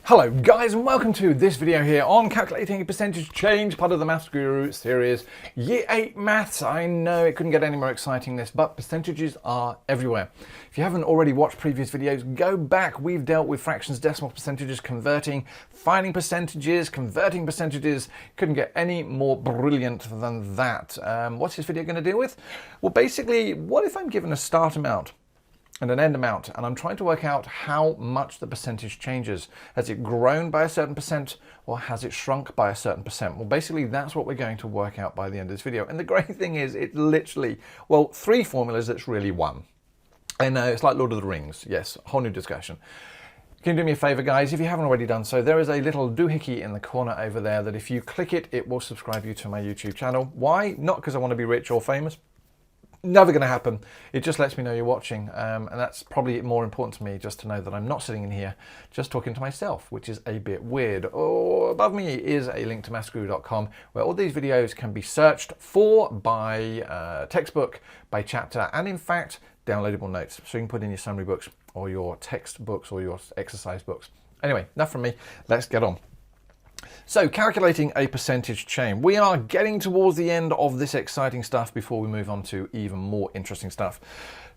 Hello guys and welcome to this video here on calculating a percentage change, part of the MaffsGuru series. Year 8 maths. I know it couldn't get any more exciting this, but percentages are everywhere. If you haven't already watched previous videos, go back. We've dealt with fractions, decimals, percentages, finding percentages, converting percentages. Couldn't get any more brilliant than that. What's this video going to deal with? Well, basically, what if I'm given a start amount and an end amount, and I'm trying to work out how much the percentage changes. Has it grown by a certain percent, or has it shrunk by a certain percent? Well, basically, that's what we're going to work out by the end of this video. And the great thing is, it's literally, well, 3 formulas, it's really 1. I know, it's like Lord of the Rings. Yes, a whole new discussion. Can you do me a favor, guys? If you haven't already done so, there is a little doohickey in the corner over there that if you click it, it will subscribe you to my YouTube channel. Why? Not because I want to be rich or famous. Never going to happen. It just lets me know you're watching, and that's probably more important to me, just to know that I'm not sitting in here just talking to myself, which is a bit weird. Oh, above me is a link to MaffsGuru.com where all these videos can be searched for by textbook, by chapter, and in fact downloadable notes, so you can put in your summary books or your textbooks or your exercise books. Anyway, enough from me. Let's get on. So, calculating a percentage change. We are getting towards the end of this exciting stuff before we move on to even more interesting stuff.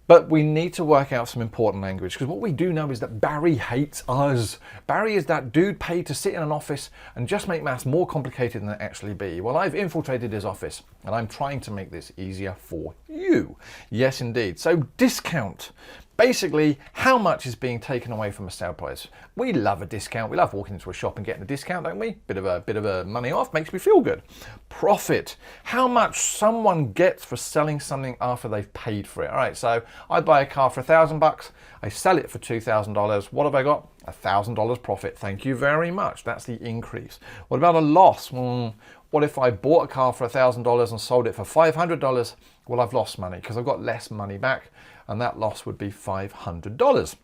But we need to work out some important language, because what we do know is that Barry hates us. Barry is that dude paid to sit in an office and just make maths more complicated than it actually be. Well, I've infiltrated his office and I'm trying to make this easier for you. Yes, indeed. So, discount. Basically, how much is being taken away from a sale price? We love a discount. We love walking into a shop and getting a discount, don't we? Bit of a money off makes me feel good. Profit. How much someone gets for selling something after they've paid for it. All right, so I buy a car for $1,000. I sell it for $2,000. What have I got? $1,000 profit. Thank you very much. That's the increase. What about a loss? What if I bought a car for $1,000 and sold it for $500? Well, I've lost money because I've got less money back, and that loss would be $500.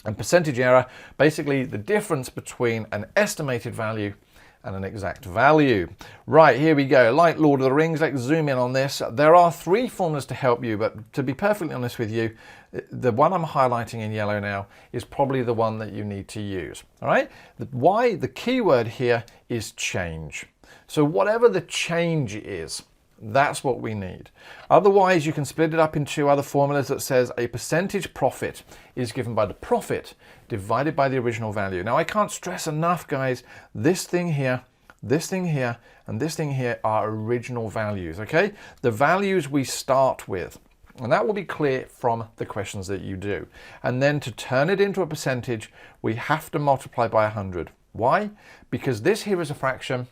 And percentage error, basically the difference between an estimated value and an exact value. Right, here we go. Like Lord of the Rings, let's zoom in on this. There are 3 formulas to help you, but to be perfectly honest with you, the one I'm highlighting in yellow now is probably the one that you need to use. All right? The key word here is change. So whatever the change is, that's what we need. Otherwise, you can split it up into other formulas that says a percentage profit is given by the profit divided by the original value. Now, I can't stress enough, guys, this thing here, and this thing here are original values, okay? The values we start with. And that will be clear from the questions that you do. And then to turn it into a percentage, we have to multiply by 100. Why? Because this here is a fraction.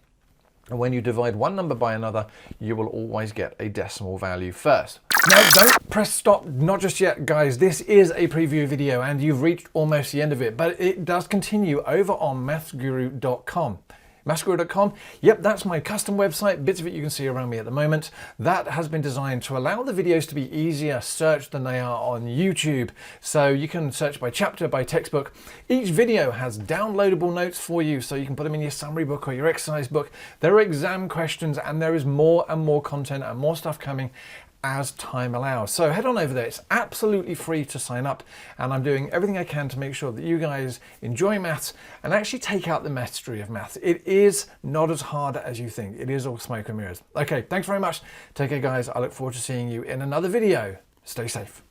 And when you divide one number by another, you will always get a decimal value first. Now, don't press stop, not just yet, guys. This is a preview video and you've reached almost the end of it, but it does continue over on MaffsGuru.com. MaffsGuru.com, yep, that's my custom website, bits of it you can see around me at the moment. That has been designed to allow the videos to be easier searched than they are on YouTube. So you can search by chapter, by textbook. Each video has downloadable notes for you, so you can put them in your summary book or your exercise book. There are exam questions, and there is more and more content and more stuff coming as time allows. So head on over there. It's absolutely free to sign up, and I'm doing everything I can to make sure that you guys enjoy maths and actually take out the mystery of maths. It is not as hard as you think. It is all smoke and mirrors. Okay, thanks very much. Take care, guys. I look forward to seeing you in another video. Stay safe.